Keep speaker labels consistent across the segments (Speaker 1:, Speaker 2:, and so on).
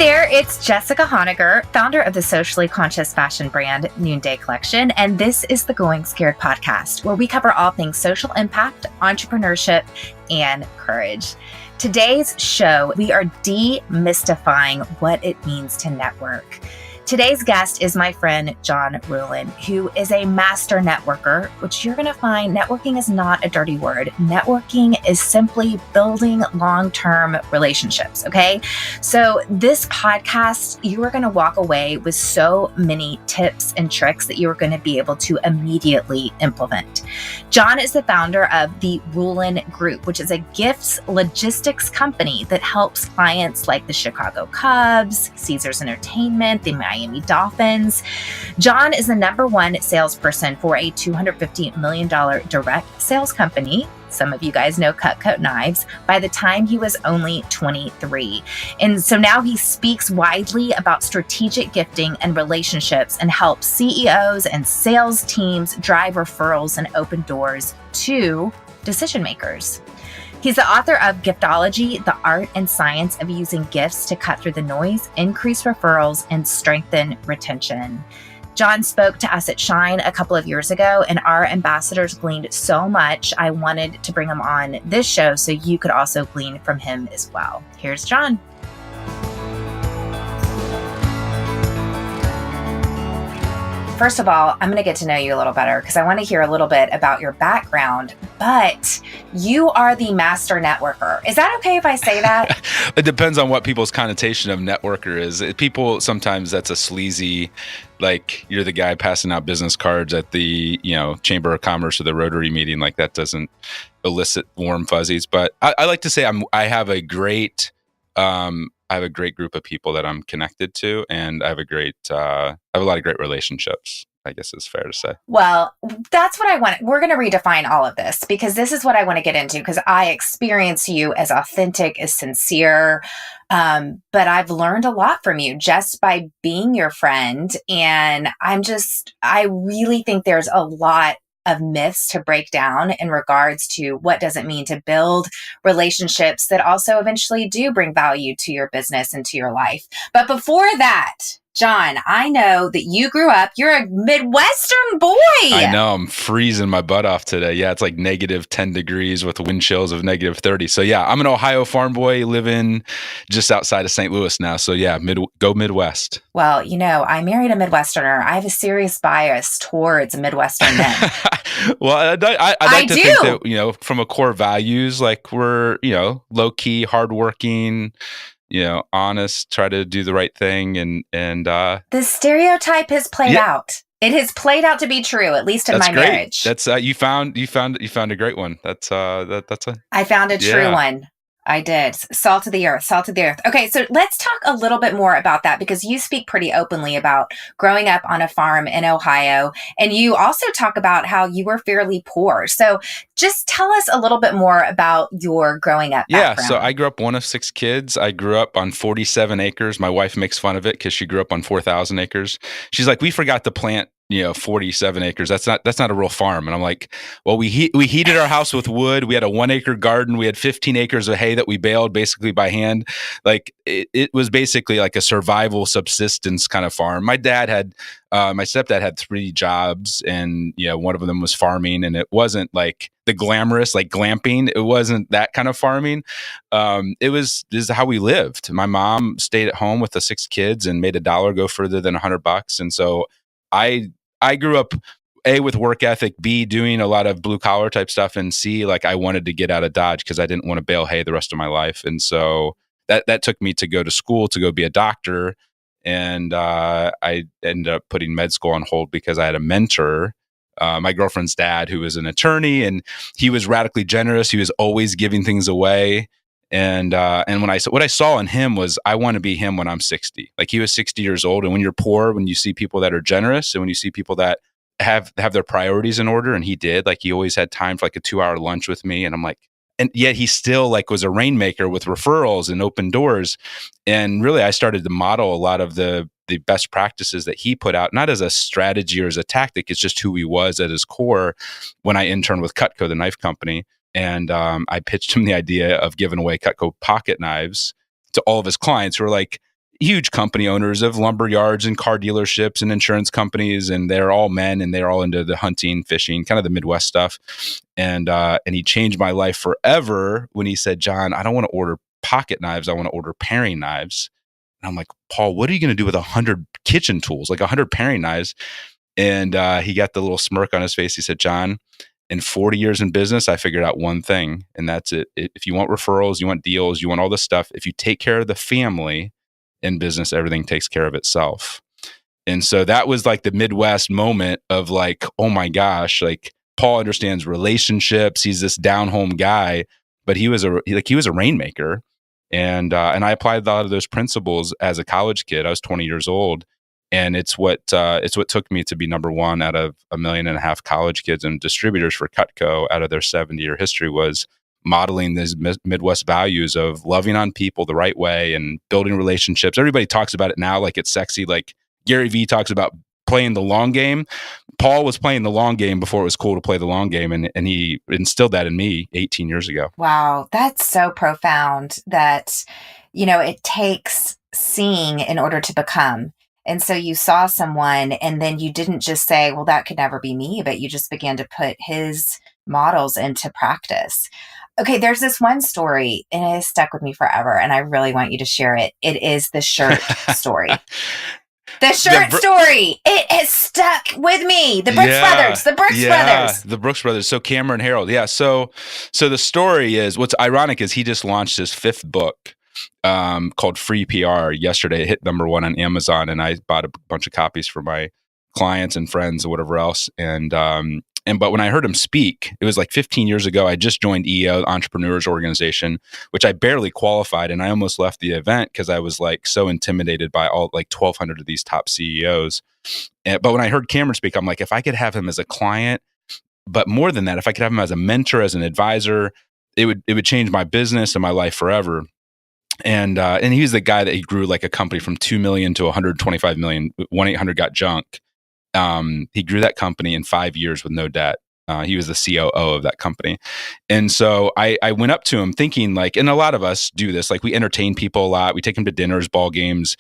Speaker 1: there, it's Jessica Honegger, founder of the socially conscious fashion brand Noonday Collection, and this is the Going Scared podcast, where we cover all things social impact, entrepreneurship, and courage. Today's show, we are demystifying what it means to network. Today's guest is my friend, John Ruhlin, who is a master networker, which you're going to find networking is not a dirty word. Networking is simply building long-term relationships, okay? So this podcast, you are going to walk away with so many tips and tricks that you are going to be able to immediately implement. John is the founder of the Ruhlin Group, which is a gifts logistics company that helps clients like the Chicago Cubs, Caesars Entertainment, the Miami Dolphins. John is the number one salesperson for a $250 million direct sales company. Some of you guys know Cutco Knives, by the time he was only 23. And so now he speaks widely about strategic gifting and relationships and helps CEOs and sales teams drive referrals and open doors to decision makers. He's the author of Giftology, the art and science of using gifts to cut through the noise, increase referrals, and strengthen retention. John spoke to us at Shine a couple of years ago, and our ambassadors gleaned so much. I wanted to bring him on this show so you could also glean from him as well. Here's John. First of all, I'm going to get to know you a little better because I want to hear a little bit about your background, but you are the master networker. Is that okay if I say that?
Speaker 2: It depends on what people's connotation of networker is. People, sometimes that's a sleazy, like you're the guy passing out business cards at the, Chamber of Commerce or the Rotary meeting. Like that doesn't elicit warm fuzzies. But I like to say I have a great group of people that I'm connected to, and I have a lot of great relationships, I guess is fair to say.
Speaker 1: Well, that's what I want. We're going to redefine all of this because this is what I want to get into because I experience you as authentic, as sincere. But I've learned a lot from you just by being your friend. And I really think there's a lot of myths to break down in regards to what does it mean to build relationships that also eventually do bring value to your business and to your life. But before that, John, I know that you grew up, you're a Midwestern boy.
Speaker 2: I know, I'm freezing my butt off today. Yeah, it's like negative 10 degrees with wind chills of negative 30. So yeah, I'm an Ohio farm boy living just outside of St. Louis now. So yeah, go Midwest.
Speaker 1: Well, I married a Midwesterner. I have a serious bias towards Midwestern men.
Speaker 2: Well, I'd like to think that, from a core values, like we're, low key, hardworking, honest, try to do the right thing. And
Speaker 1: the stereotype has played out. It has played out to be true, at least in my
Speaker 2: great.
Speaker 1: Marriage.
Speaker 2: That's you found a great one.
Speaker 1: I found a true one. I did. Salt of the earth. Okay, so let's talk a little bit more about that because you speak pretty openly about growing up on a farm in Ohio, and you also talk about how you were fairly poor. So just tell us a little bit more about your growing up background.
Speaker 2: Yeah, so I grew up one of 6 kids. I grew up on 47 acres. My wife makes fun of it because she grew up on 4,000 acres. She's like, we forgot to plant 47 acres. That's not a real farm. And I'm like, well, we heated our house with wood. We had a 1 acre garden. We had 15 acres of hay that we baled basically by hand. Like it was basically like a survival subsistence kind of farm. My stepdad had 3 jobs, and one of them was farming, and it wasn't like the glamorous, like glamping. It wasn't that kind of farming. This is how we lived. My mom stayed at home with the 6 kids and made $1 go further than $100. And so I grew up A, with work ethic, B, doing a lot of blue collar type stuff, and C, like I wanted to get out of Dodge because I didn't want to bale hay the rest of my life. And so that took me to go to school to go be a doctor. And I ended up putting med school on hold because I had a mentor, my girlfriend's dad, who was an attorney, and he was radically generous. He was always giving things away. And what I saw in him was, I want to be him when I'm 60. Like he was 60 years old. And when you're poor, when you see people that are generous, and when you see people that have their priorities in order, and he did, like he always had time for like a 2-hour lunch with me. And I'm like, and yet he still like was a rainmaker with referrals and open doors. And really, I started to model a lot of the best practices that he put out, not as a strategy or as a tactic. It's just who he was at his core when I interned with Cutco, the knife company. And I pitched him the idea of giving away Cutco pocket knives to all of his clients who were like, huge company owners of lumber yards and car dealerships and insurance companies, and they're all men, and they're all into the hunting, fishing, kind of the Midwest stuff. And he changed my life forever when he said, John, I don't want to order pocket knives. I want to order paring knives. And I'm like, Paul, what are you going to do with 100 kitchen tools, like 100 paring knives? And he got the little smirk on his face. He said, John, in 40 years in business, I figured out one thing, and that's it. If you want referrals, you want deals, you want all this stuff, if you take care of the family in business, everything takes care of itself. And so that was like the Midwest moment of like, oh my gosh, like Paul understands relationships. He's this down home guy, but he was a rainmaker. And I applied a lot of those principles as a college kid. I was 20 years old. And it's what took me to be number one out of 1.5 million college kids and distributors for Cutco out of their 70-year history, was modeling these Midwest values of loving on people the right way and building relationships. Everybody talks about it now like it's sexy. Like Gary Vee talks about playing the long game. Paul was playing the long game before it was cool to play the long game. And he instilled that in me 18 years ago.
Speaker 1: Wow. That's so profound that, it takes seeing in order to become. And so you saw someone, and then you didn't just say, well, that could never be me, but you just began to put his models into practice. Okay, there's this one story, and it has stuck with me forever, and I really want you to share it. It is the shirt story. The shirt story. It has stuck with me. The Brooks Brothers.
Speaker 2: The Brooks Brothers. So Cameron Harold. Yeah. So the story is, what's ironic is he just launched his 5th book called Free PR yesterday. It hit number 1 on Amazon, and I bought a bunch of copies for my clients and friends and whatever else. But when I heard him speak, it was like 15 years ago. I just joined EO, the Entrepreneurs Organization, which I barely qualified, and I almost left the event because I was like so intimidated by all like 1,200 of these top CEOs. But when I heard Cameron speak, I'm like, if I could have him as a client, but more than that, if I could have him as a mentor, as an advisor, it would change my business and my life forever. And he was the guy that he grew like a company from 2 million to 125 million. 1-800 got junk. He grew that company in 5 years with no debt. He was the COO of that company. And so I went up to him thinking like, and a lot of us do this, like we entertain people a lot. We take them to dinners, ball games,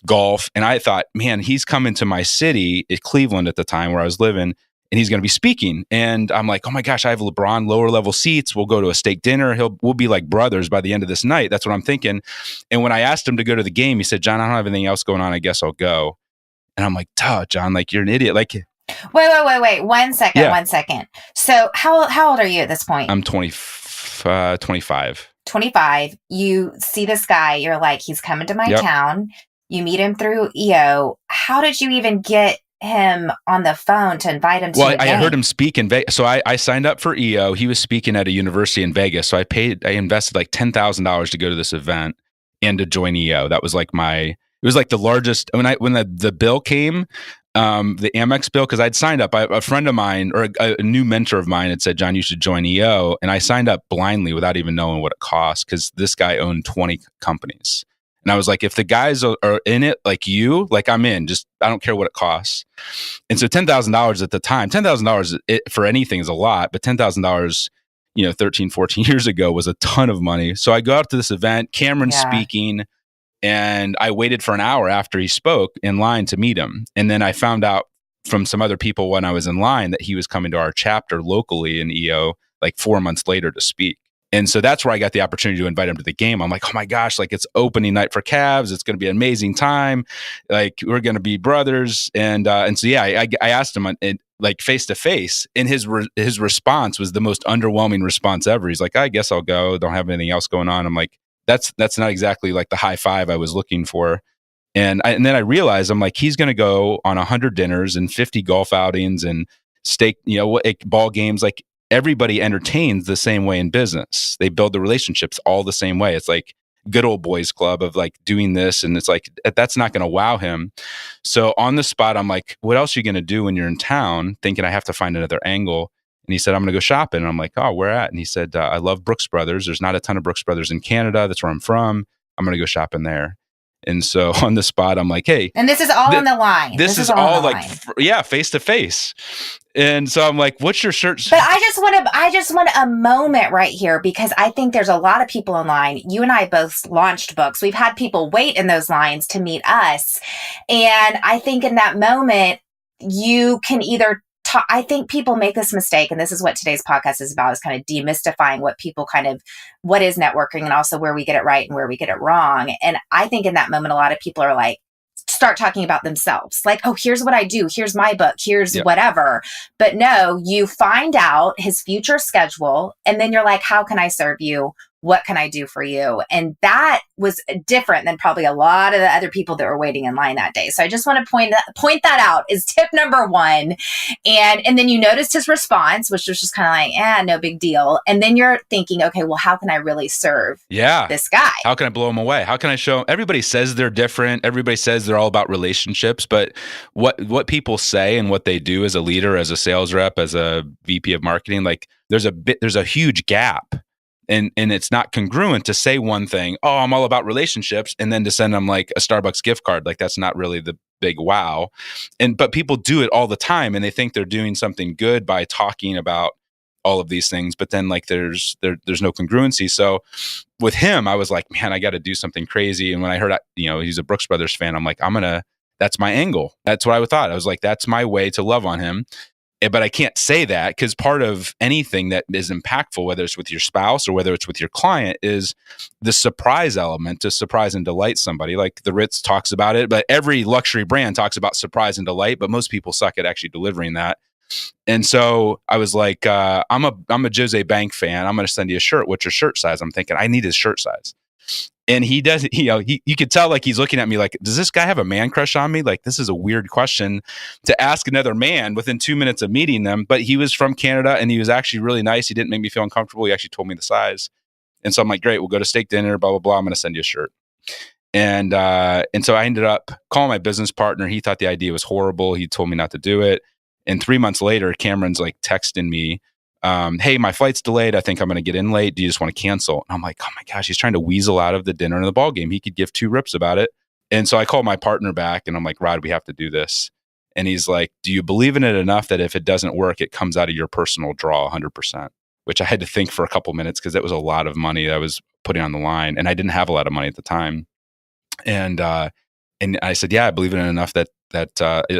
Speaker 2: golf. And I thought, man, he's coming to my city, Cleveland at the time where I was living, and he's going to be speaking. And I'm like, oh my gosh, I have LeBron lower level seats. We'll go to a steak dinner. We'll be like brothers by the end of this night. That's what I'm thinking. And when I asked him to go to the game, he said, John, I don't have anything else going on. I guess I'll go. And I'm like, duh, John, like you're an idiot. Like,
Speaker 1: wait. 1 second. Yeah. 1 second. So how old are you at this point?
Speaker 2: I'm 25.
Speaker 1: 25. You see this guy. You're like, he's coming to my town. You meet him through EO. How did you even get him on the phone to invite him to the game?
Speaker 2: I heard him speak in Vegas. So I signed up for EO. He was speaking at a university in Vegas. So I invested like $10,000 to go to this event and to join EO. That was like it was like the largest, when the bill came, the Amex bill, because I'd signed up. A friend of mine, or a new mentor of mine, had said, John, you should join EO. And I signed up blindly without even knowing what it cost, because this guy owned 20 companies. And I was like, if the guys are in it like you, like I'm in, just I don't care what it costs. And so $10,000 at the time, $10,000 for anything is a lot, but $10,000, 13, 14 years ago was a ton of money. So I go out to this event, Cameron's speaking, and I waited for an hour after he spoke in line to meet him. And then I found out from some other people when I was in line that he was coming to our chapter locally in EO like 4 months later to speak. And so that's where I got the opportunity to invite him to the game. I'm like, oh my gosh, like it's opening night for Cavs. It's going to be an amazing time. Like we're going to be brothers. And so, yeah, I asked him like face to face, and his response was the most underwhelming response ever. He's like, I guess I'll go. Don't have anything else going on. I'm like, that's not exactly like the high five I was looking for. And then I realized, I'm like, he's going to go on 100 dinners and 50 golf outings and steak, ball games. Like everybody entertains the same way in business. They build the relationships all the same way. It's like good old boys club of like doing this. And it's like, that's not going to wow him. So on the spot, I'm like, what else are you going to do when you're in town? Thinking I have to find another angle. And he said, I'm going to go shopping. And I'm like, oh, where at? And he said, I love Brooks Brothers. There's not a ton of Brooks Brothers in Canada. That's where I'm from. I'm going to go shopping there. And so on the spot, I'm like, hey.
Speaker 1: And this is all on the line.
Speaker 2: This is all like, face to face. And so I'm like, what's your shirt?
Speaker 1: But I just want a moment right here, because I think there's a lot of people online. You and I both launched books. We've had people wait in those lines to meet us. And I think in that moment, you can either I think people make this mistake, and this is what today's podcast is about, is kind of demystifying what is networking, and also where we get it right and where we get it wrong. And I think in that moment, a lot of people are like, start talking about themselves. Like, oh, here's what I do. Here's my book. Here's whatever. But no, you find out his future schedule, and then you're like, how can I serve you? What can I do for you? And that was different than probably a lot of the other people that were waiting in line that day. So I just want to point that out is tip number one. And then you noticed his response, which was just kind of like, no big deal. And then you're thinking, okay, well, how can I really serve this guy?
Speaker 2: How can I blow him away? How can I show him? Everybody says they're different. Everybody says they're all about relationships, but what people say and what they do as a leader, as a sales rep, as a VP of marketing, like there's a huge gap. And it's not congruent to say one thing, oh, I'm all about relationships, and then to send them like a Starbucks gift card. Like that's not really the big wow. But people do it all the time, and they think they're doing something good by talking about all of these things. But then like there's no congruency. So with him, I was like, man, I got to do something crazy. And when I heard, he's a Brooks Brothers fan, I'm like, that's my angle. That's what I thought. I was like, that's my way to love on him. But I can't say that, because part of anything that is impactful, whether it's with your spouse or whether it's with your client, is the surprise element, to surprise and delight somebody. Like the Ritz talks about it, but every luxury brand talks about surprise and delight, but most people suck at actually delivering that. And so I was like, I'm a Jose Bank fan. I'm going to send you a shirt. What's your shirt size? I'm thinking I need his shirt size. And he doesn't, you could tell like he's looking at me like, does this guy have a man crush on me? Like, this is a weird question to ask another man within 2 minutes of meeting them. But he was from Canada, and he was actually really nice. He didn't make me feel uncomfortable. He actually told me the size. And so I'm like, great, we'll go to steak dinner, blah, blah, blah. I'm going to send you a shirt. And so I ended up calling my business partner. He thought the idea was horrible. He told me not to do it. And 3 months later, Cameron's like texting me, hey, my flight's delayed. I think I'm going to get in late. Do you just want to cancel? And I'm like, oh my gosh, he's trying to weasel out of the dinner and the ball game. He could give two rips about it. And so I called my partner back, and I'm like, Rod, we have to do this. And he's like, do you believe in it enough that if it doesn't work, it comes out of your personal draw 100%? Which I had to think for a couple minutes, because that was a lot of money that I was putting on the line. And I didn't have a lot of money at the time. And I said, yeah, I believe in it enough that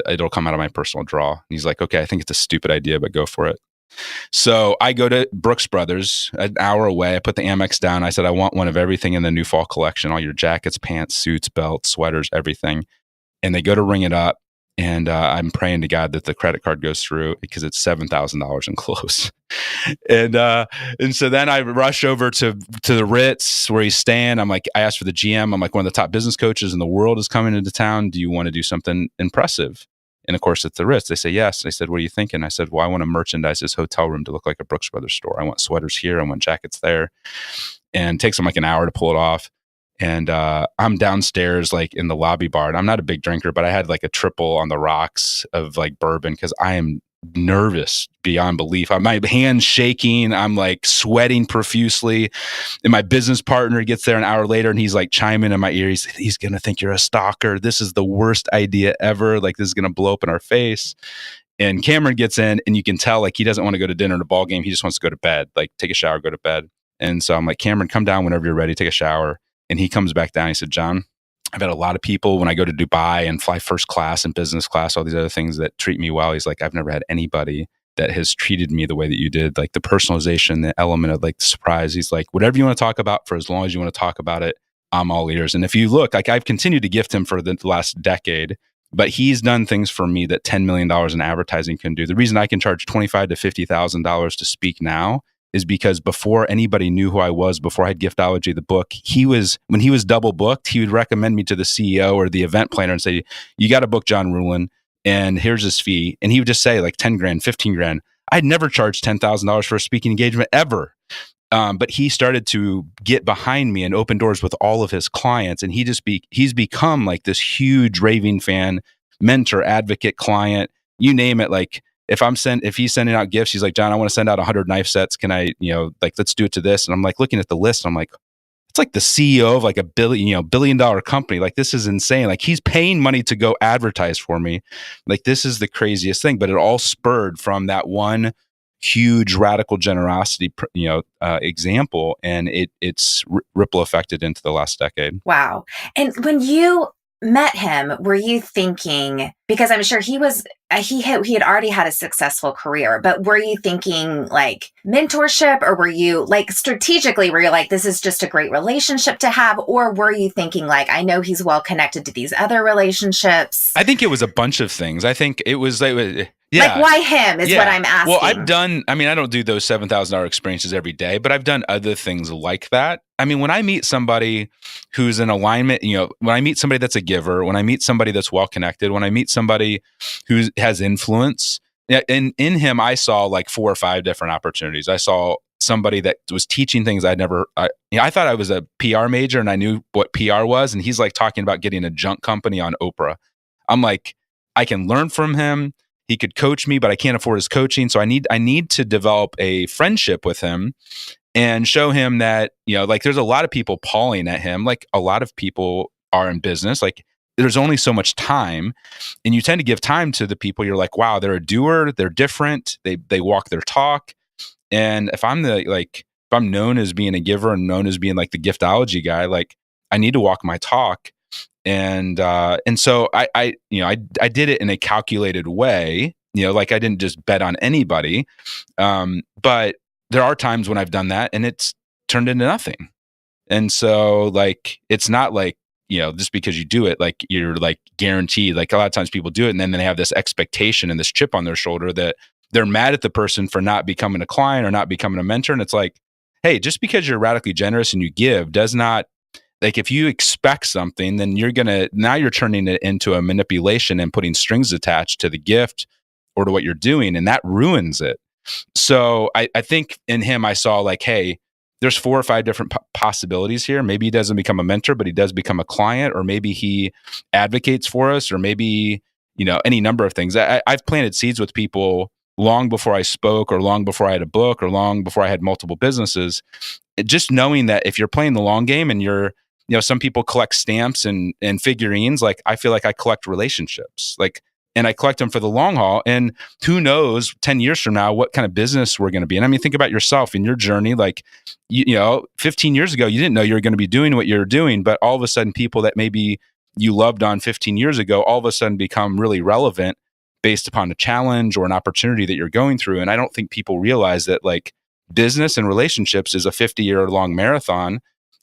Speaker 2: it'll come out of my personal draw. And he's like, okay, I think it's a stupid idea, but go for it. So I go to Brooks Brothers, an hour away. I put the Amex down. I said, I want one of everything in the new fall collection, all your jackets, pants, suits, belts, sweaters, everything. And they go to ring it up. And I'm praying to God that the credit card goes through, because it's $7,000 in close. And so then I rush over to the Ritz where he's staying. I'm like, I asked for the GM. I'm like, one of the top business coaches in the world is coming into town. Do you want to do something impressive? And of course, it's the Ritz. They say yes. They said, what are you thinking? I said, well, I want to merchandise this hotel room to look like a Brooks Brothers store. I want sweaters here. I want jackets there. And it takes them like an hour to pull it off. And I'm downstairs like in the lobby bar. And I'm not a big drinker, but I had like a triple on the rocks of like bourbon, because I am nervous beyond belief. My hand's shaking. I'm like sweating profusely. And my business partner gets there an hour later, and he's like chiming in my ear. He's going to think you're a stalker. This is the worst idea ever. Like, this is going to blow up in our face. And Cameron gets in, and you can tell like he doesn't want to go to dinner and a ball game. He just wants to go to bed, like take a shower, go to bed. And so I'm like, Cameron, come down whenever you're ready, take a shower. And he comes back down. He said, John, I've had a lot of people when I go to Dubai and fly first class and business class, all these other things that treat me well. He's like, I've never had anybody that has treated me the way that you did, like the personalization, the element of like the surprise. He's like, whatever you want to talk about, for as long as you want to talk about it, I'm all ears. And if you look, like I've continued to gift him for the last decade, but he's done things for me that $10 million in advertising can do. The reason I can charge $25,000 to $50,000 to speak now is because before anybody knew who I was, before I had Giftology, the book, when he was double booked, he would recommend me to the CEO or the event planner and say, you got to book John Ruhlin, and here's his fee. And he would just say like 10 grand, 15 grand. I'd never charged $10,000 for a speaking engagement ever. But he started to get behind me and open doors with all of his clients. And he's become like this huge raving fan, mentor, advocate, client, you name it. Like, if he's sending out gifts, he's like, John, I want to send out 100 knife sets. Can I, like, let's do it to this. And I'm like looking at the list. And I'm like, it's like the CEO of like a billion dollar company. Like, this is insane. Like, he's paying money to go advertise for me. Like, this is the craziest thing, but it all spurred from that one huge radical generosity, example. And it's ripple affected into the last decade.
Speaker 1: Wow. And when you met him, were you thinking, because I'm sure he had already had a successful career, but were you thinking like mentorship, or were you like strategically, were you like, this is just a great relationship to have? Or were you thinking like, I know he's well connected to these other relationships?
Speaker 2: I think it was a bunch of things. I think it was like,
Speaker 1: like, why him is what I'm asking.
Speaker 2: Well, I don't do those $7,000 experiences every day, but I've done other things like that. I mean, when I meet somebody who's in alignment, when I meet somebody that's a giver, when I meet somebody that's well connected, when I meet somebody who has influence, in him, I saw like 4 or 5 different opportunities. I saw somebody that was teaching things I thought I was a PR major and I knew what PR was. And he's like talking about getting a junk company on Oprah. I'm like, I can learn from him. He could coach me, but I can't afford his coaching. So I need to develop a friendship with him and show him that, like, there's a lot of people pawing at him. Like, a lot of people are in business. Like, there's only so much time, and you tend to give time to the people you're like, wow, they're a doer. They're different. They walk their talk. And if I'm known as being a giver and known as being like the giftology guy, like, I need to walk my talk. And so I did it in a calculated way, like, I didn't just bet on anybody. But there are times when I've done that and it's turned into nothing. And so, like, it's not like, just because you do it, like, you're like guaranteed. Like, a lot of times people do it and then they have this expectation and this chip on their shoulder that they're mad at the person for not becoming a client or not becoming a mentor. And it's like, hey, just because you're radically generous and you give does not, like, if you expect something, then now you're turning it into a manipulation and putting strings attached to the gift or to what you're doing, and that ruins it. So I think in him, I saw like, hey, there's 4 or 5 different possibilities here. Maybe he doesn't become a mentor, but he does become a client, or maybe he advocates for us, or maybe, any number of things. I've planted seeds with people long before I spoke, or long before I had a book, or long before I had multiple businesses. Just knowing that if you're playing the long game and you're, some people collect stamps and figurines. Like, I feel like I collect relationships, like, and I collect them for the long haul. And who knows 10 years from now, what kind of business we're going to be in. I mean, think about yourself in your journey. Like, 15 years ago, you didn't know you were going to be doing what you're doing, but all of a sudden people that maybe you loved on 15 years ago, all of a sudden become really relevant based upon a challenge or an opportunity that you're going through. And I don't think people realize that, like, business and relationships is a 50-year long marathon.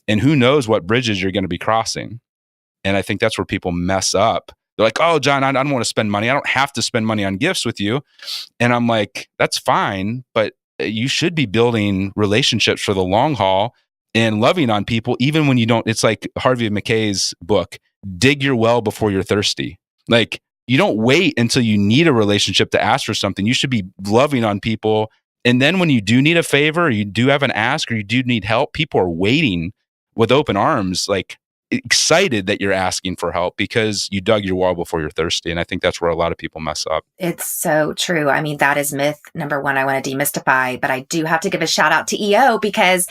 Speaker 2: And who knows what bridges you're going to be crossing. And I think that's where people mess up. They're like, oh, John, I don't want to spend money. I don't have to spend money on gifts with you. And I'm like, that's fine, but you should be building relationships for the long haul and loving on people, even when you don't. It's like Harvey McKay's book, dig your well before you're thirsty. Like, you don't wait until you need a relationship to ask for something. You should be loving on people. And then when you do need a favor, or you do have an ask, or you do need help, people are waiting with open arms, like, excited that you're asking for help because you dug your well before you're thirsty. And I think that's where a lot of people mess up.
Speaker 1: It's so true. I mean, that is myth number 1 I want to demystify, but I do have to give a shout out to EO, because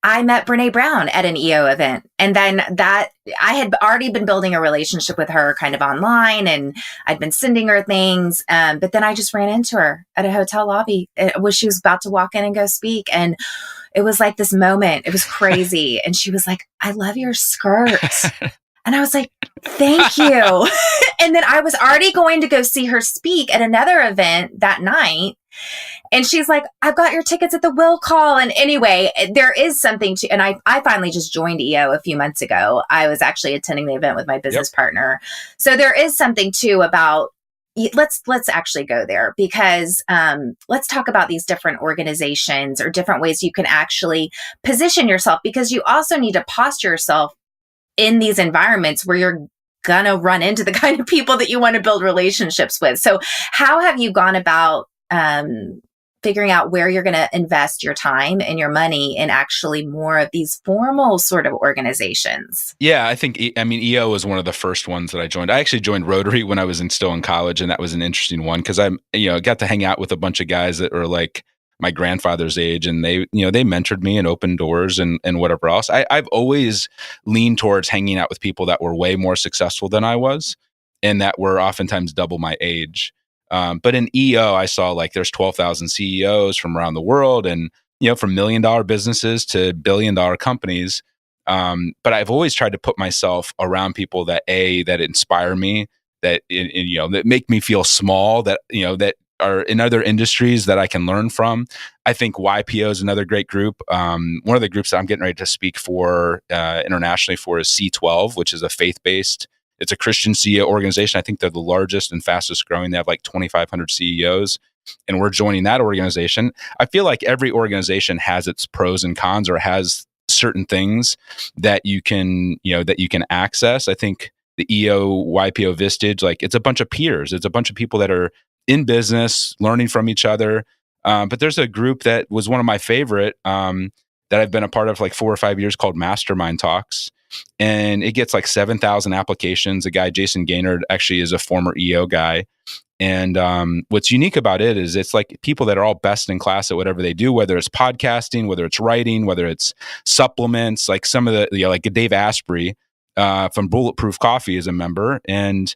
Speaker 1: I met Brene Brown at an EO event. And then I had already been building a relationship with her kind of online, and I'd been sending her things. But then I just ran into her at a hotel lobby when she was about to walk in and go speak. And it was like this moment. It was crazy. And she was like, I love your skirt. And I was like, thank you. And then I was already going to go see her speak at another event that night. And she's like, I've got your tickets at the will call. And anyway, there is something to, and I finally just joined EO a few months ago. I was actually attending the event with my business partner. So there is something too about, let's actually go there, because let's talk about these different organizations or different ways you can actually position yourself, because you also need to posture yourself in these environments where you're gonna run into the kind of people that you want to build relationships with. So how have you gone about figuring out where you're going to invest your time and your money in actually more of these formal sort of organizations?
Speaker 2: Yeah, I mean, EO was one of the first ones that I joined. I actually joined Rotary when I was still in college, and that was an interesting one because got to hang out with a bunch of guys that were like my grandfather's age, and they mentored me and opened doors and whatever else. I've always leaned towards hanging out with people that were way more successful than I was, and that were oftentimes double my age. But in EO, I saw like there's 12,000 CEOs from around the world, and from $1 million businesses to $1 billion companies. But I've always tried to put myself around people that inspire me, that that make me feel small, that that are in other industries that I can learn from. I think YPO is another great group. One of the groups that I'm getting ready to speak for internationally for is C12, which is a faith-based. It's a Christian CEO organization. I think they're the largest and fastest growing. They have like 2,500 CEOs, and we're joining that organization. I feel like every organization has its pros and cons, or has certain things that you can access. I think the EO, YPO, Vistage, like it's a bunch of peers. It's a bunch of people that are in business, learning from each other. But there's a group that was one of my favorite that I've been a part of like 4 or 5 years called Mastermind Talks. And it gets like 7,000 applications. A guy, Jason Gaynard, actually is a former EO guy. And what's unique about it is it's like people that are all best in class at whatever they do, whether it's podcasting, whether it's writing, whether it's supplements. Like some of the, like Dave Asprey from Bulletproof Coffee is a member, and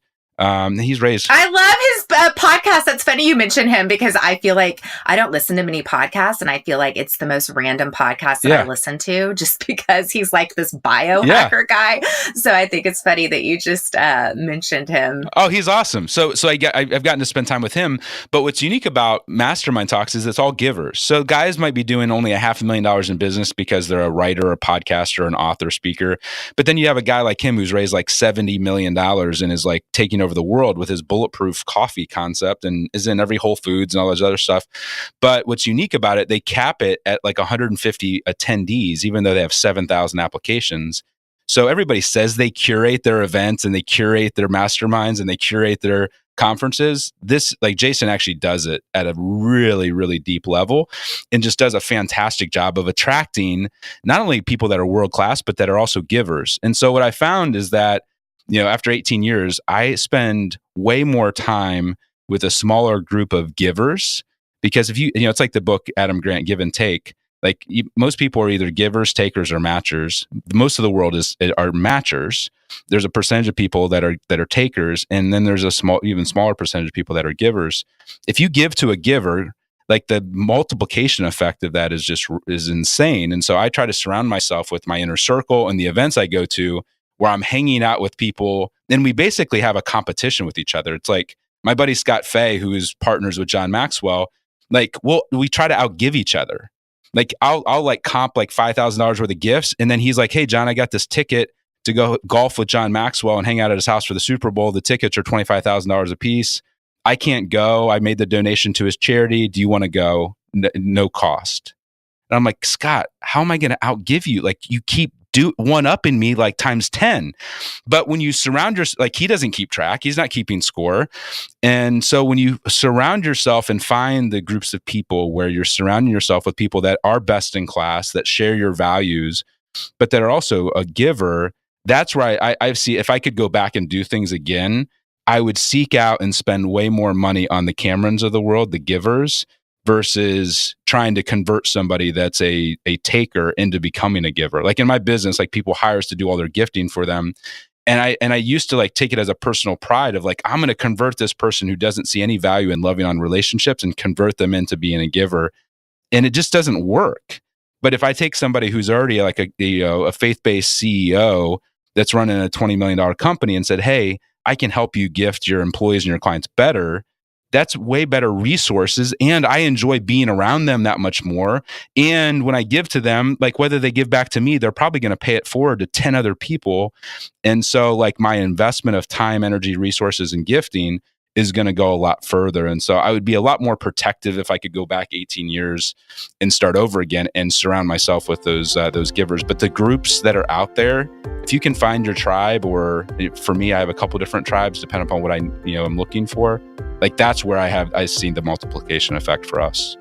Speaker 2: he's raised.
Speaker 1: I love his podcast. That's funny you mention him, because I feel like I don't listen to many podcasts, and I feel like it's the most random podcast that I listen to, just because he's like this biohacker guy. So I think it's funny that you just mentioned him.
Speaker 2: Oh, he's awesome. So I've gotten to spend time with him. But what's unique about Mastermind Talks is it's all givers. So guys might be doing only $500,000 in business because they're a writer, a podcaster, an author, speaker. But then you have a guy like him who's raised like $70 million and is like taking over the world with his Bulletproof Coffee concept, and is in every Whole Foods and all those other stuff. But what's unique about it, they cap it at like 150 attendees, even though they have 7,000 applications. So everybody says they curate their events and they curate their masterminds and they curate their conferences. This, like Jason actually does it at a really, really deep level, and just does a fantastic job of attracting not only people that are world-class, but that are also givers. And so what I found is that after 18 years, I spend way more time with a smaller group of givers, because if it's like the book, Adam Grant, Give and Take. Like most people are either givers, takers, or matchers. Most of the world are matchers. There's a percentage of people that are takers, and then there's a even smaller percentage of people that are givers. If you give to a giver, like the multiplication effect of that is insane. And so I try to surround myself with my inner circle and the events I go to, where I'm hanging out with people, and we basically have a competition with each other. It's like my buddy Scott Fay, who is partners with John Maxwell, like we try to outgive each other. Like I'll like comp like $5,000 worth of gifts, and then he's like, "Hey John, I got this ticket to go golf with John Maxwell and hang out at his house for the Super Bowl. The tickets are $25,000 a piece. I can't go. I made the donation to his charity. Do you want to go? No cost." And I'm like, "Scott, how am I going to outgive you? Like you keep one up in me like times 10. But when you surround yourself, like he doesn't keep track, he's not keeping score. And so when you surround yourself and find the groups of people where you're surrounding yourself with people that are best in class, that share your values, but that are also a giver, that's where I see, if I could go back and do things again, I would seek out and spend way more money on the Camerons of the world, the givers, versus trying to convert somebody that's a taker into becoming a giver. Like in my business, like people hire us to do all their gifting for them. And I used to like take it as a personal pride of like, I'm going to convert this person who doesn't see any value in loving on relationships and convert them into being a giver. And it just doesn't work. But if I take somebody who's already like a faith-based CEO that's running a $20 million company and said, "Hey, I can help you gift your employees and your clients better," that's way better resources. And I enjoy being around them that much more. And when I give to them, like whether they give back to me, they're probably going to pay it forward to 10 other people. And so like my investment of time, energy, resources, and gifting is going to go a lot further. And so I would be a lot more protective if I could go back 18 years and start over again and surround myself with those givers. But the groups that are out there, if you can find your tribe, or for me, I have a couple different tribes depending upon what I'm looking for. Like that's where I've seen the multiplication effect for us.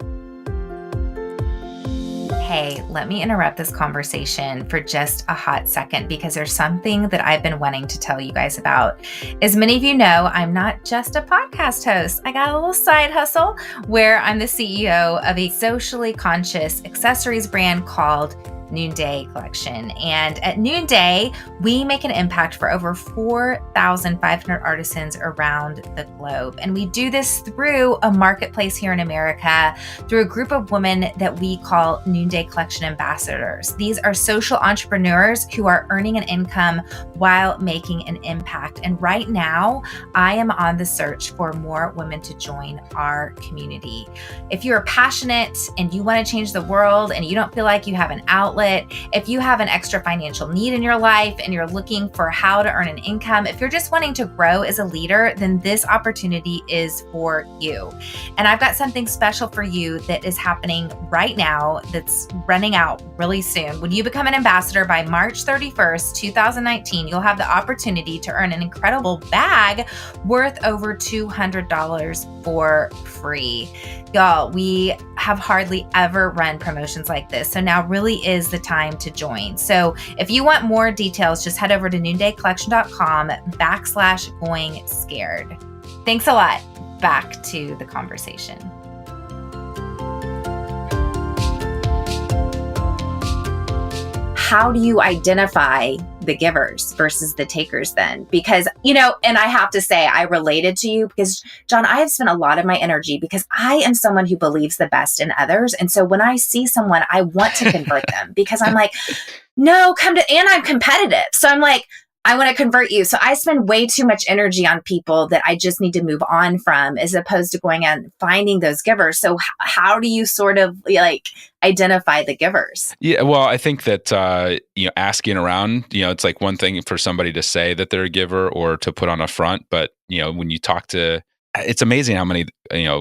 Speaker 1: Hey, let me interrupt this conversation for just a hot second because there's something that I've been wanting to tell you guys about. As many of you know, I'm not just a podcast host. I got a little side hustle where I'm the CEO of a socially conscious accessories brand called Noonday Collection. And at Noonday, we make an impact for over 4,500 artisans around the globe. And we do this through a marketplace here in America, through a group of women that we call Noonday Collection ambassadors. These are social entrepreneurs who are earning an income while making an impact. And right now, I am on the search for more women to join our community. If you're passionate and you want to change the world and you don't feel like you have an outlet, if you have an extra financial need in your life and you're looking for how to earn an income, if you're just wanting to grow as a leader, then this opportunity is for you. And I've got something special for you that is happening right now that's running out really soon. When you become an ambassador by March 31st, 2019, you'll have the opportunity to earn an incredible bag worth over $200 for free. Y'all, we have hardly ever run promotions like this. So now really is the time to join. So if you want more details, just head over to noondaycollection.com/going scared. Thanks a lot. Back to the conversation. How do you identify the givers versus the takers then? Because, and I have to say, I related to you because, John, I have spent a lot of my energy because I am someone who believes the best in others. And so when I see someone, I want to convert them because I'm like, no, and I'm competitive. So I'm like, I want to convert you. So I spend way too much energy on people that I just need to move on from as opposed to going and finding those givers. So how do you sort of identify the givers?
Speaker 2: Yeah, well, I think that, asking around, it's like one thing for somebody to say that they're a giver or to put on a front. But, when you talk to, it's amazing how many,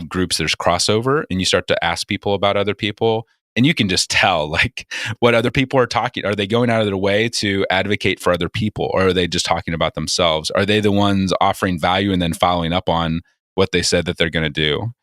Speaker 2: groups there's crossover and you start to ask people about other people. And you can just tell like what other people are talking. Are they going out of their way to advocate for other people, or are they just talking about themselves? Are they the ones offering value and then following up on what they said that they're going to do?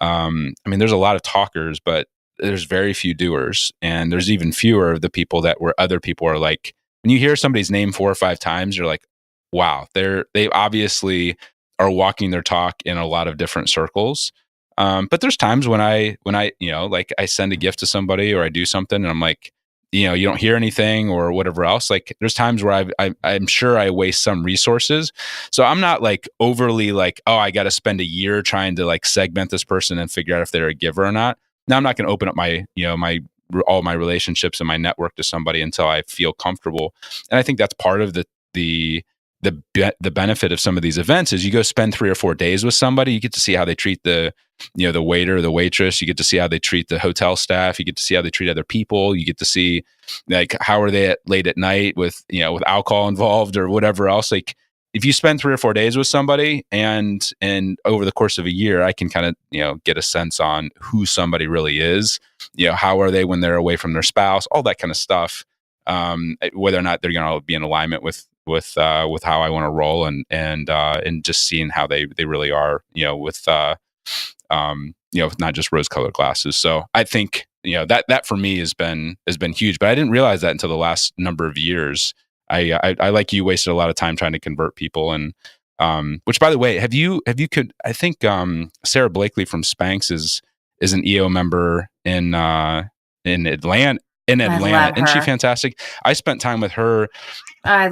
Speaker 2: There's a lot of talkers, but there's very few doers. And there's even fewer of the people that where other people are like, when you hear somebody's name 4 or 5 times, you're like, wow, they obviously are walking their talk in a lot of different circles. But there's times when I I send a gift to somebody or I do something and I'm like, you don't hear anything or whatever else. Like there's times where I'm sure I waste some resources. So I'm not like overly like, oh, I got to spend a year trying to like segment this person and figure out if they're a giver or not. Now I'm not going to open up my, all my relationships and my network to somebody until I feel comfortable. And I think that's part of the benefit of some of these events is you go spend 3 or 4 days with somebody. You get to see how they treat the waiter or the waitress. You get to see how they treat the hotel staff. You get to see how they treat other people. You get to see like how are they late at night with alcohol involved or whatever else. Like if you spend 3 or 4 days with somebody and over the course of a year, I can kind of get a sense on who somebody really is. How are they when they're away from their spouse? All that kind of stuff. Whether or not they're going to be in alignment with how I want to roll and just seeing how they really are, with not just rose-colored glasses. So I think that for me has been huge, but I didn't realize that until the last number of years. I like you wasted a lot of time trying to convert people, and which by the way, I think Sarah Blakely from Spanx is an EO member in Atlanta. Isn't she fantastic? I spent time with her.
Speaker 1: I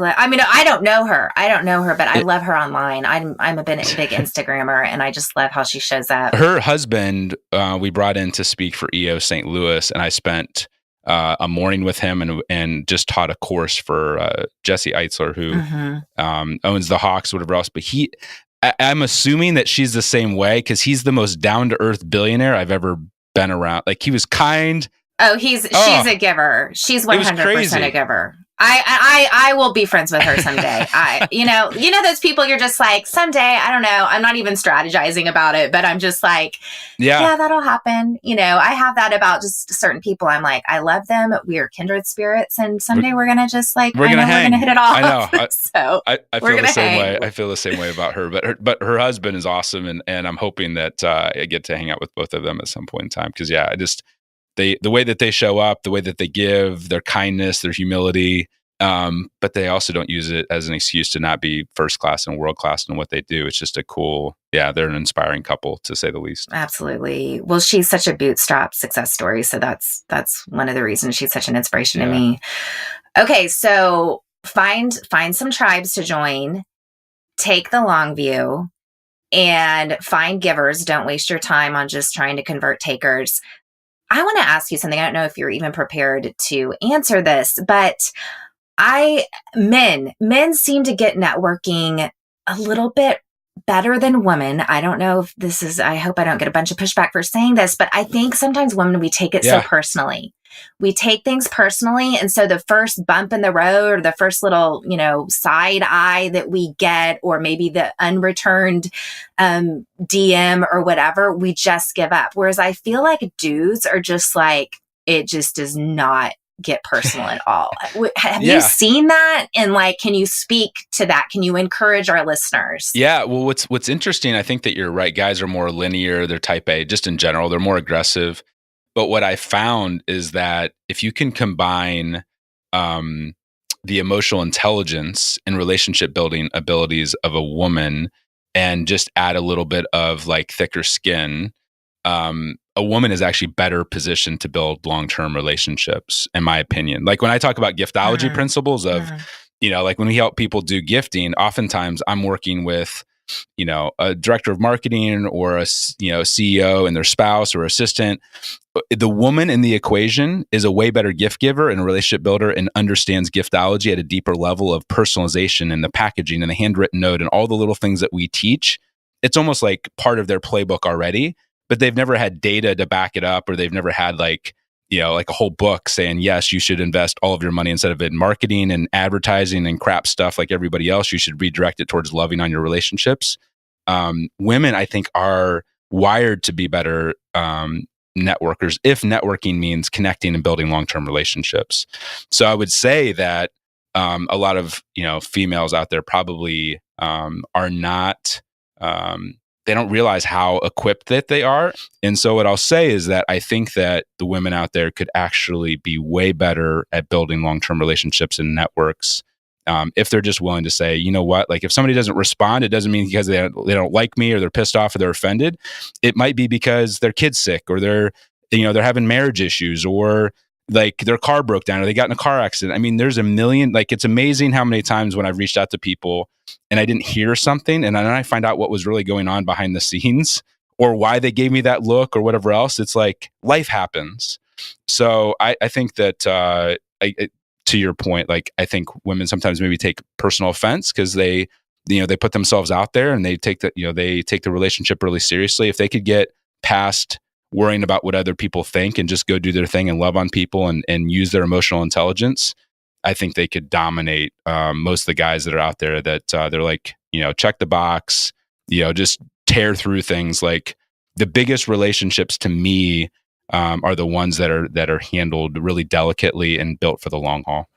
Speaker 1: don't know her, but I love her online. I'm a big Instagrammer, and I just love how she shows up.
Speaker 2: Her husband, we brought in to speak for EO St. Louis, and I spent a morning with him and just taught a course for Jesse Eitzler, who owns the Hawks, whatever else. But I'm assuming that she's the same way because he's the most down to earth billionaire I've ever been around. Like he was kind.
Speaker 1: Oh, she's a giver. She's 100% a giver. I will be friends with her someday. Those people you're just like, someday, I don't know. I'm not even strategizing about it, but I'm just like, yeah, that'll happen. I have that about just certain people. I'm like, I love them. We are kindred spirits. And someday we're going to just like, we're going to hit it off.
Speaker 2: I know.
Speaker 1: So
Speaker 2: I feel the same way. I feel the same way about her, but her husband is awesome. And I'm hoping that I get to hang out with both of them at some point in time. Cause the way that they show up, the way that they give, their kindness, their humility. But they also don't use it as an excuse to not be first class and world class in what they do. It's just a cool, they're an inspiring couple, to say the least.
Speaker 1: Absolutely. Well, she's such a bootstrap success story. So that's one of the reasons she's such an inspiration to me. Okay. So find some tribes to join, take the long view, and find givers. Don't waste your time on just trying to convert takers. I want to ask you something. I don't know if you're even prepared to answer this, but men seem to get networking a little bit better than women. I don't know if this is, I hope I don't get a bunch of pushback for saying this, but I think sometimes women, we take it so personally. We take things personally. And so the first bump in the road, or the first little, side eye that we get, or maybe the unreturned DM or whatever, we just give up. Whereas I feel like dudes are just like, it just does not get personal at all. Have you seen that? And can you speak to that? Can you encourage our listeners?
Speaker 2: Yeah. Well, what's interesting, I think that you're right. Guys are more linear. They're type A, just in general. They're more aggressive. But what I found is that if you can combine the emotional intelligence and relationship building abilities of a woman and just add a little bit of thicker skin, a woman is actually better positioned to build long-term relationships, in my opinion. When I talk about giftology principles of, when we help people do gifting, oftentimes I'm working with, a director of marketing or a CEO and their spouse or assistant. The woman in the equation is a way better gift giver and a relationship builder and understands giftology at a deeper level of personalization and the packaging and the handwritten note and all the little things that we teach. It's almost like part of their playbook already, but they've never had data to back it up, or they've never had a whole book saying, yes, you should invest all of your money instead of in marketing and advertising and crap stuff like everybody else. You should redirect it towards loving on your relationships. Women, I think, are wired to be better networkers, if networking means connecting and building long-term relationships. So I would say that a lot of females out there probably are not. They don't realize how equipped that they are. And so what I'll say is that I think that the women out there could actually be way better at building long-term relationships and networks if they're just willing to say, you know what, if somebody doesn't respond, it doesn't mean because they don't like me or they're pissed off or they're offended. It might be because their kid's sick, or they're having marriage issues, or their car broke down, or they got in a car accident. I mean, there's a million, it's amazing how many times when I've reached out to people and I didn't hear something, and then I find out what was really going on behind the scenes, or why they gave me that look, or whatever else. It's life happens. So I think that to your point, I think women sometimes maybe take personal offense because they put themselves out there and they take the relationship really seriously. If they could get past worrying about what other people think and just go do their thing and love on people and use their emotional intelligence, I think they could dominate most of the guys that are out there that they're check the box, just tear through things. The biggest relationships to me are the ones that are handled really delicately and built for the long haul.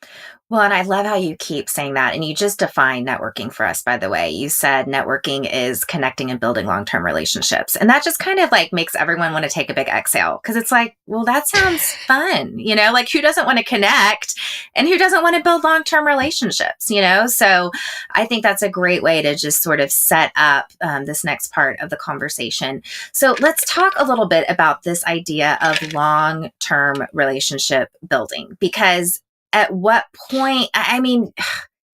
Speaker 1: Well, and I love how you keep saying that. And you just defined networking for us, by the way. You said networking is connecting and building long-term relationships. And that just kind of makes everyone want to take a big exhale, because it's well, that sounds fun. Who doesn't want to connect and who doesn't want to build long-term relationships, So I think that's a great way to just sort of set up this next part of the conversation. So let's talk a little bit about this idea of long-term relationship building, because at what point, I mean,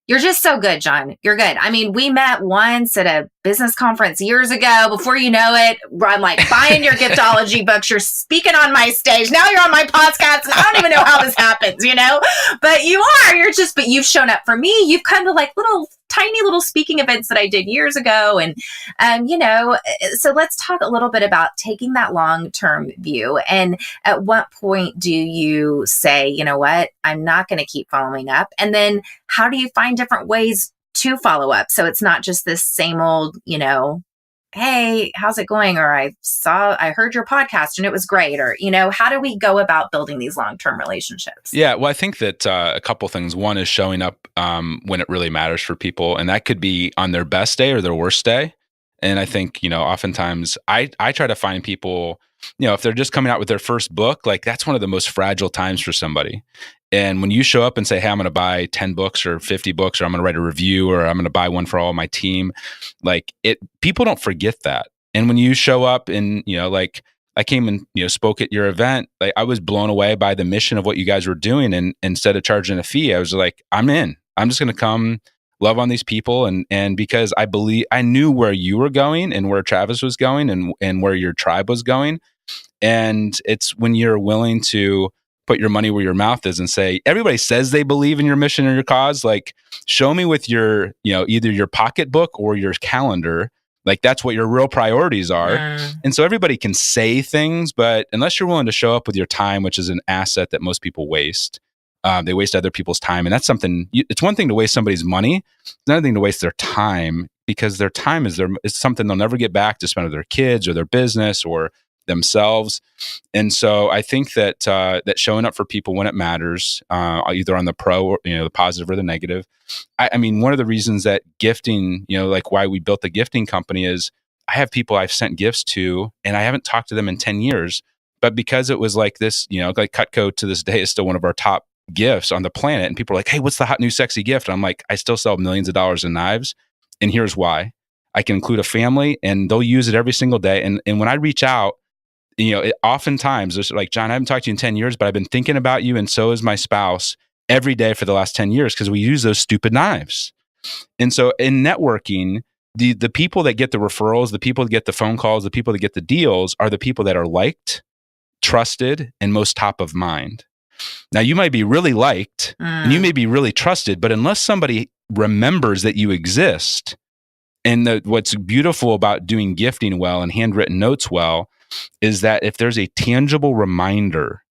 Speaker 1: you're just so good, John. You're good. I mean, we met once at a business conference years ago. Before you know it, I'm buying your giftology books. You're speaking on my stage. Now you're on my podcast, and I don't even know how this happens, But you are. But you've shown up for me. You've come to little tiny little speaking events that I did years ago. And, so let's talk a little bit about taking that long-term view. And at what point do you say, you know what, I'm not going to keep following up? And then how do you find different ways to follow up? So it's not just this same old, hey, how's it going? Or I heard your podcast and it was great. Or, how do we go about building these long-term relationships?
Speaker 2: Yeah, well, I think that a couple things. One is showing up when it really matters for people. And that could be on their best day or their worst day. And I think, oftentimes I try to find people if they're just coming out with their first book, like that's one of the most fragile times for somebody. And when you show up and say, hey, I'm going to buy 10 books or 50 books, or I'm going to write a review, or I'm going to buy one for all my team, like people don't forget that. And when you show up and, like I came and, spoke at your event, like I was blown away by the mission of what you guys were doing. And instead of charging a fee, I was like, I'm in. I'm just going to come love on these people. And because I knew where you were going and where Travis was going and where your tribe was going. And it's when you're willing to put your money where your mouth is and say, everybody says they believe in your mission or your cause. Like, show me with your, either your pocketbook or your calendar. Like, that's what your real priorities are. And so everybody can say things, but unless you're willing to show up with your time, which is an asset that most people waste, they waste other people's time. And that's something, it's one thing to waste somebody's money. It's another thing to waste their time, because their time is something they'll never get back to spend with their kids or their business or themselves. And so I think that that showing up for people when it matters, either on the pro or the positive or the negative. I mean, one of the reasons that gifting, like why we built the gifting company, is I have people I've sent gifts to and I haven't talked to them in 10 years, but because it was like this, like Cutco to this day is still one of our top gifts on the planet, and people are like, hey, what's the hot new sexy gift? And I'm like, I still sell millions of dollars in knives, and here's why. I can include a family and they'll use it every single day. And when I reach out, oftentimes there's like, John, I haven't talked to you in 10 years, but I've been thinking about you. And so is my spouse every day for the last 10 years, because we use those stupid knives. And so in networking, the people that get the referrals, the people that get the phone calls, the people that get the deals are the people that are liked, trusted, and most top of mind. Now, you might be really liked and you may be really trusted, but unless somebody remembers that you exist, and what's beautiful about doing gifting well and handwritten notes well is that if there's a tangible reminder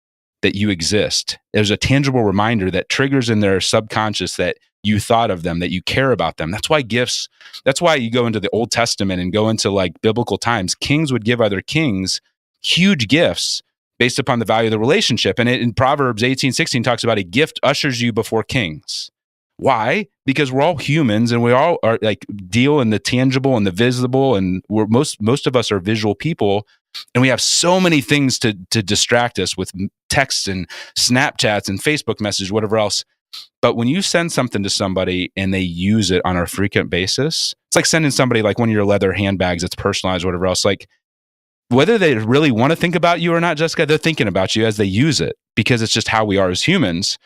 Speaker 2: that you exist, there's a tangible reminder that triggers in their subconscious that you thought of them, that you care about them. That's why gifts, that's why you go into the Old Testament and go into like biblical times. Kings would give other kings huge gifts based upon the value of the relationship. And in Proverbs 18:16 talks about a gift ushers you before kings. Why? Because we're all humans and we all are like deal in the tangible and the visible, and we're most of us are visual people, and we have so many things to distract us with texts and Snapchats and Facebook messages, whatever else. But when you send something to somebody and they use it on a frequent basis, it's like sending somebody like one of your leather handbags that's personalized, whatever else. Like, whether they really want to think about you or not, Jessica, they're thinking about you as they use it, because it's just how we are as humans.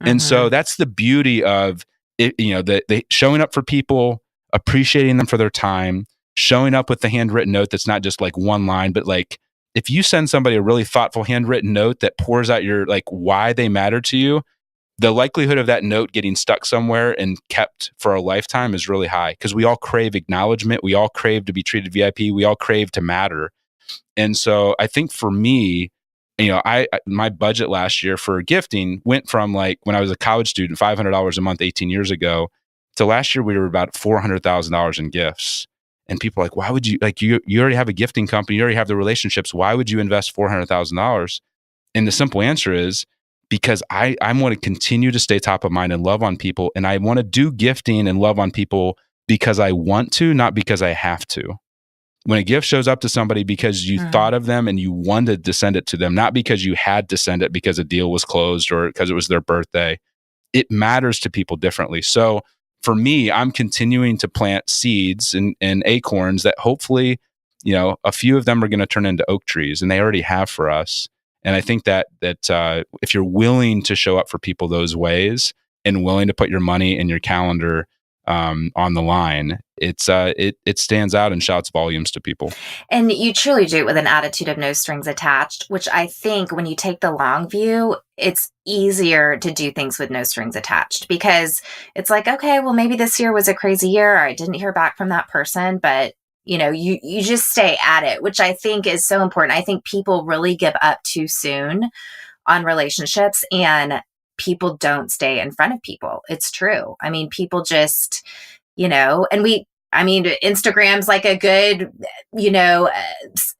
Speaker 2: And so that's the beauty of it, the showing up for people, appreciating them for their time, showing up with the handwritten note that's not just like one line, but like if you send somebody a really thoughtful handwritten note that pours out your like why they matter to you, the likelihood of that note getting stuck somewhere and kept for a lifetime is really high, because we all crave acknowledgement. We all crave to be treated VIP. We all crave to matter. And so I think for me, my budget last year for gifting went from like when I was a college student, $500 a month 18 years ago, to last year we were about $400,000 in gifts. And people are like, why would you, like, you already have a gifting company, you already have the relationships. Why would you invest $400,000? And the simple answer is because I want to continue to stay top of mind and love on people. And I want to do gifting and love on people because I want to, not because I have to. When a gift shows up to somebody because you thought of them and you wanted to send it to them, not because you had to send it because a deal was closed or because it was their birthday, it matters to people differently. So for me, I'm continuing to plant seeds and acorns that hopefully, a few of them are going to turn into oak trees, and they already have for us. And I think that if you're willing to show up for people those ways and willing to put your money in your calendar on the line, it stands out and shouts volumes to people.
Speaker 1: And you truly do it with an attitude of no strings attached, which I think when you take the long view, it's easier to do things with no strings attached, because it's like, okay, well, maybe this year was a crazy year, or I didn't hear back from that person, but you just stay at it, which I think is so important. I think people really give up too soon on relationships, and people don't stay in front of people. It's true. I mean, people just, and I mean, Instagram's like a good,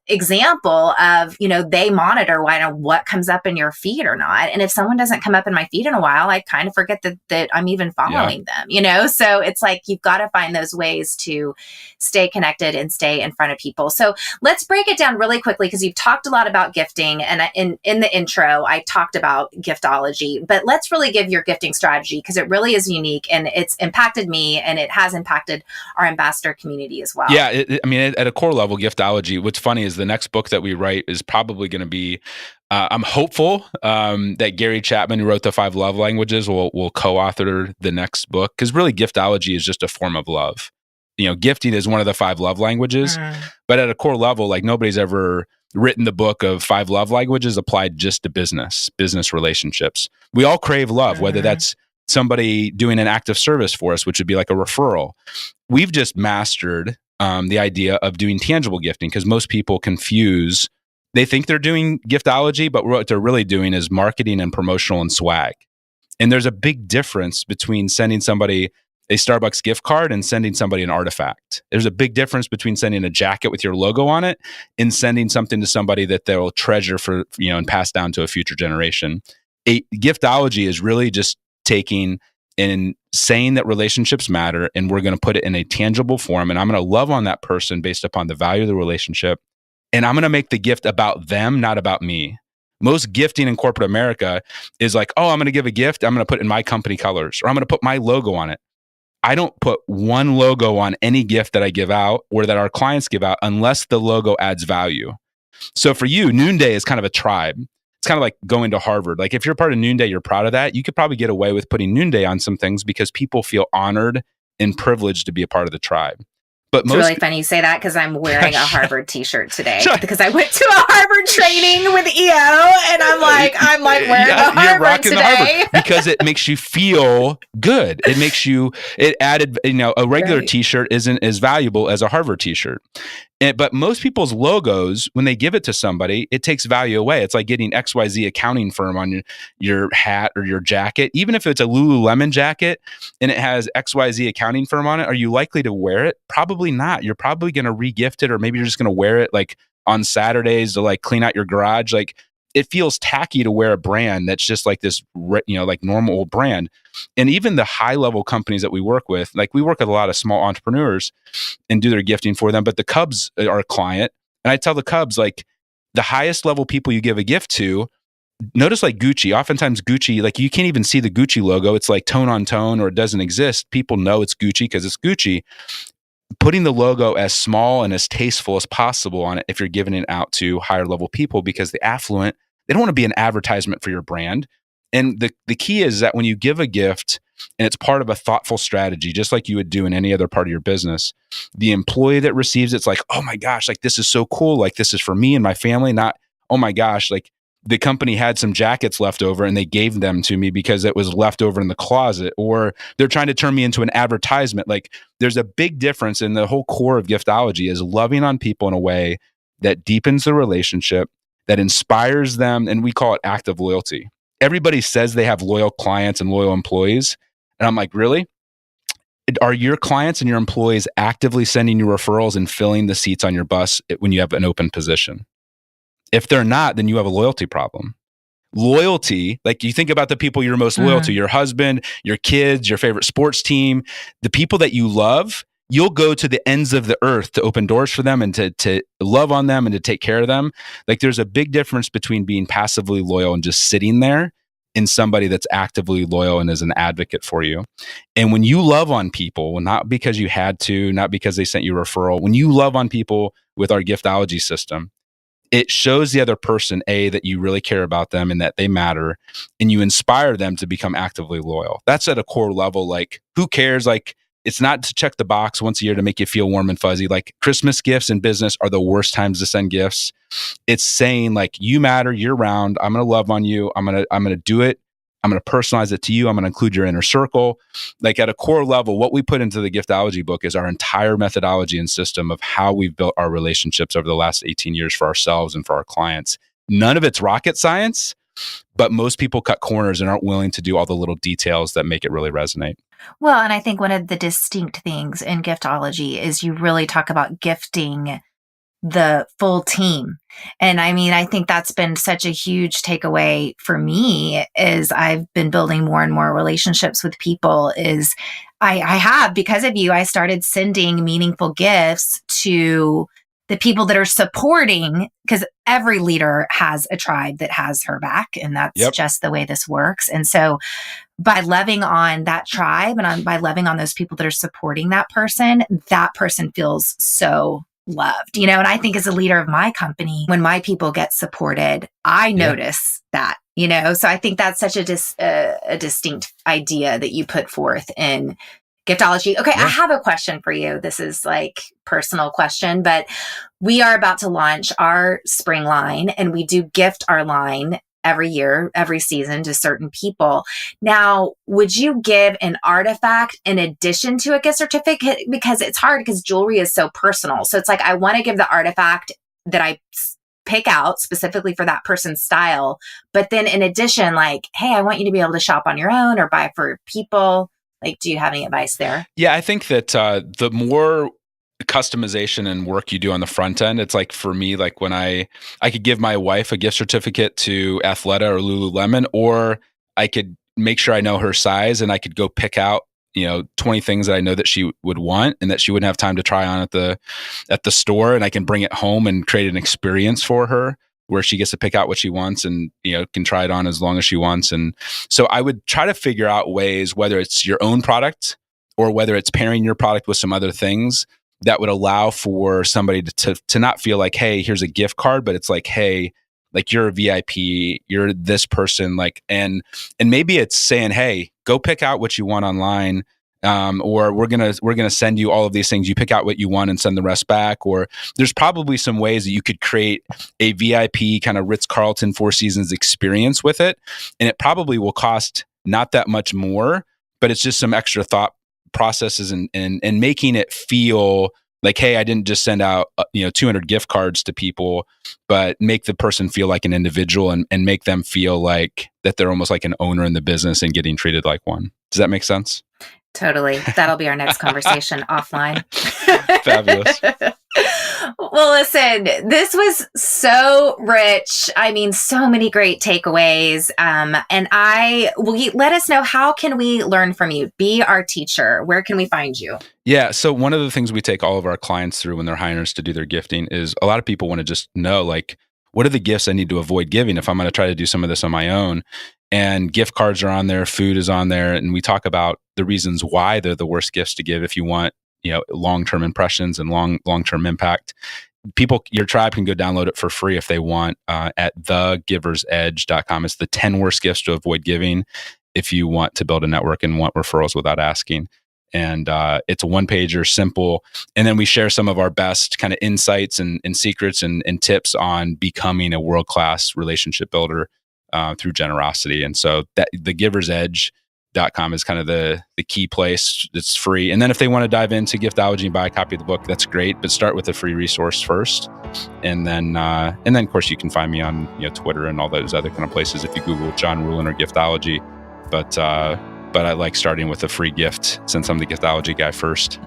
Speaker 1: example of, they monitor what comes up in your feed or not. And if someone doesn't come up in my feed in a while, I kind of forget that I'm even following them, So it's like, you've got to find those ways to stay connected and stay in front of people. So let's break it down really quickly, because you've talked a lot about gifting. And in the intro, I talked about giftology, but let's really give your gifting strategy, because it really is unique and it's impacted me and it has impacted our ambassador community as well.
Speaker 2: Yeah. I mean, at a core level, giftology, what's funny is the next book that we write is probably going to be, I'm hopeful that Gary Chapman, who wrote the 5 love languages, will co-author the next book, because really giftology is just a form of love. Gifting is one of the 5 love languages, but at a core level, like, nobody's ever written the book of 5 love languages applied just to business relationships. We all crave love, whether that's somebody doing an act of service for us, which would be like a referral. We've just mastered the idea of doing tangible gifting, because most people confuse. They think they're doing giftology, but what they're really doing is marketing and promotional and swag. And there's a big difference between sending somebody a Starbucks gift card and sending somebody an artifact. There's a big difference between sending a jacket with your logo on it and sending something to somebody that they'll treasure for, and pass down to a future generation. Giftology is really just taking and saying that relationships matter, and we're going to put it in a tangible form, and I'm going to love on that person based upon the value of the relationship, and I'm going to make the gift about them, not about me. Most gifting in corporate America is like, oh, I'm going to give a gift, I'm going to put in my company colors, or I'm going to put my logo on it. I don't put one logo on any gift that I give out or that our clients give out unless the logo adds value. So for you, Noonday is kind of a tribe. It's kind of like going to Harvard. Like, if you're part of Noonday, you're proud of that. You could probably get away with putting Noonday on some things because people feel honored and privileged to be a part of the tribe. But
Speaker 1: it's really funny you say that, because I'm wearing a Harvard t-shirt today because I went to a Harvard training with EO, and I'm like wearing a Harvard today. Harvard
Speaker 2: because it makes you feel good. It added, a regular t-shirt isn't as valuable as a Harvard t-shirt. But most people's logos, when they give it to somebody, it takes value away. It's like getting XYZ accounting firm on your hat or your jacket. Even if it's a Lululemon jacket and it has XYZ accounting firm on it, are you likely to wear it? Probably not. You're probably going to re-gift it, or maybe you're just going to wear it like on Saturdays to like clean out your garage. Like, it feels tacky to wear a brand that's just like this, like normal old brand. And even the high level companies that we work with, like, we work with a lot of small entrepreneurs and do their gifting for them. But the Cubs are a client. And I tell the Cubs, like, the highest level people you give a gift to, notice like Gucci, oftentimes Gucci, like, you can't even see the Gucci logo. It's like tone on tone, or it doesn't exist. People know it's Gucci because it's Gucci. Putting the logo as small and as tasteful as possible on it if you're giving it out to higher level people, because the affluent, they don't want to be an advertisement for your brand. And the key is that when you give a gift and it's part of a thoughtful strategy, just like you would do in any other part of your business, the employee that receives it's like, oh my gosh, like, this is so cool. Like, this is for me and my family, not, oh my gosh, like, the company had some jackets left over and they gave them to me because it was left over in the closet, or they're trying to turn me into an advertisement. Like, there's a big difference, in the whole core of giftology is loving on people in a way that deepens the relationship, that inspires them. And we call it active loyalty. Everybody says they have loyal clients and loyal employees. And I'm like, really? Are your clients and your employees actively sending you referrals and filling the seats on your bus when you have an open position? If they're not, then you have a loyalty problem. Loyalty, like, you think about the people you're most loyal to, your husband, your kids, your favorite sports team, the people that you love, you'll go to the ends of the earth to open doors for them and to love on them and to take care of them. Like, there's a big difference between being passively loyal and just sitting there, and somebody that's actively loyal and is an advocate for you. And when you love on people, not because you had to, not because they sent you a referral, when you love on people with our giftology system, it shows the other person, that you really care about them and that they matter, and you inspire them to become actively loyal. That's at a core level. Like, who cares? Like, it's not to check the box once a year to make you feel warm and fuzzy. Like, Christmas gifts in business are the worst times to send gifts. It's saying, like, you matter year round. I'm going to love on you. I'm going to do it. I'm going to personalize it to you. I'm going to include your inner circle. Like, at a core level, what we put into the giftology book is our entire methodology and system of how we've built our relationships over the last 18 years for ourselves and for our clients. None of it's rocket science. but most people cut corners and aren't willing to do all the little details that make it really resonate.
Speaker 1: Well, and I think one of the distinct things in giftology is you really talk about gifting the full team. And I mean, I think that's been such a huge takeaway for me as I've been building more and more relationships with people is I have, because of you, I started sending meaningful gifts to the people that are supporting, because every leader has a tribe that has her back. And that's just the way this works. And so by loving on that tribe and by loving on those people that are supporting that person feels so loved, and I think as a leader of my company, when my people get supported, I notice that, so I think that's such a distinct idea that you put forth in giftology. Okay. I have a question for you. This is like personal question, but we are about to launch our spring line and we do gift our line every year, every season to certain people. Now, would you give an artifact in addition to a gift certificate? Because it's hard because jewelry is so personal. So it's like, I want to give the artifact that I pick out specifically for that person's style. But then in addition, like, hey, I want you to be able to shop on your own or buy for people. Like, do you have any advice there?
Speaker 2: Yeah, I think that the more customization and work you do on the front end, it's like for me, like when I could give my wife a gift certificate to Athleta or Lululemon, or I could make sure I know her size and I could go pick out 20 things that I know that she would want and that she wouldn't have time to try on at the store, and I can bring it home and create an experience for her where she gets to pick out what she wants and can try it on as long as she wants. And so I would try to figure out ways, whether it's your own product or whether it's pairing your product with some other things, that would allow for somebody to not feel like, hey, here's a gift card, but it's like, hey, like you're a VIP, you're this person, like, and maybe it's saying, hey, go pick out what you want online, or we're gonna send you all of these things. You pick out what you want and send the rest back. Or there's probably some ways that you could create a VIP kind of Ritz-Carlton Four Seasons experience with it, and it probably will cost not that much more, but it's just some extra thought processes and making it feel like, hey, I didn't just send out 200 gift cards to people, but make the person feel like an individual and make them feel like that they're almost like an owner in the business and getting treated like one. Does that make sense?
Speaker 1: Totally. That'll be our next conversation offline.
Speaker 2: Fabulous.
Speaker 1: Well, listen, this was so rich. I mean, so many great takeaways. And let us know, how can we learn from you? Be our teacher. Where can we find you?
Speaker 2: Yeah. So one of the things we take all of our clients through when they're hiring us to do their gifting is a lot of people want to just know, like, what are the gifts I need to avoid giving if I'm going to try to do some of this on my own? And gift cards are on there, food is on there. And we talk about the reasons why they're the worst gifts to give if you want long-term impressions and long-term impact. Your tribe can go download it for free if they want at thegiversedge.com. It's the 10 worst gifts to avoid giving if you want to build a network and want referrals without asking. And it's a one-pager, simple. And then we share some of our best kind of insights and secrets and tips on becoming a world-class relationship builder through generosity. And so that thegiversedge.com is kind of the key place. It's free. And then if they want to dive into giftology and buy a copy of the book, that's great. But start with a free resource first. And then of course you can find me on Twitter and all those other kind of places if you Google John Ruhlin or Giftology. But I like starting with a free gift since I'm the giftology guy first.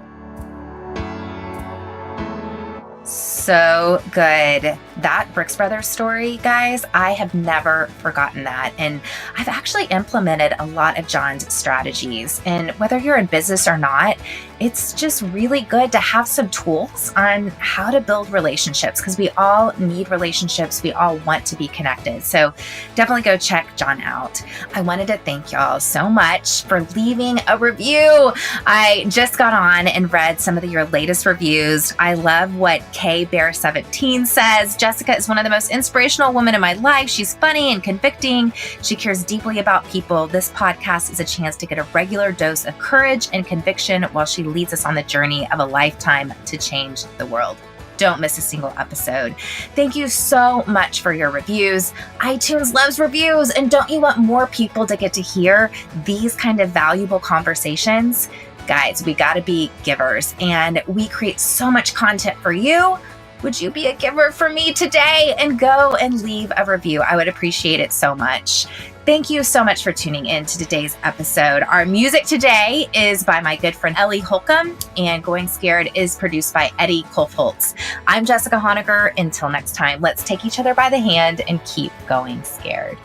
Speaker 1: So good. That Brooks Brothers story, guys, I have never forgotten that. And I've actually implemented a lot of John's strategies. And whether you're in business or not, it's just really good to have some tools on how to build relationships, because we all need relationships. We all want to be connected. So definitely go check John out. I wanted to thank y'all so much for leaving a review. I just got on and read some of your latest reviews. I love what KBear17 says. Jessica is one of the most inspirational women in my life. She's funny and convicting. She cares deeply about people. This podcast is a chance to get a regular dose of courage and conviction while she leads us on the journey of a lifetime to change the world. Don't miss a single episode. Thank you so much for your reviews. iTunes loves reviews. And don't you want more people to get to hear these kind of valuable conversations? Guys, we got to be givers, and we create so much content for you. would you be a giver for me today and go and leave a review? I would appreciate it so much. Thank you so much for tuning in to today's episode. Our music today is by my good friend Ellie Holcomb, and Going Scared is produced by Eddie Kolfoltz. I'm Jessica Honegger. Until next time, let's take each other by the hand and keep going scared.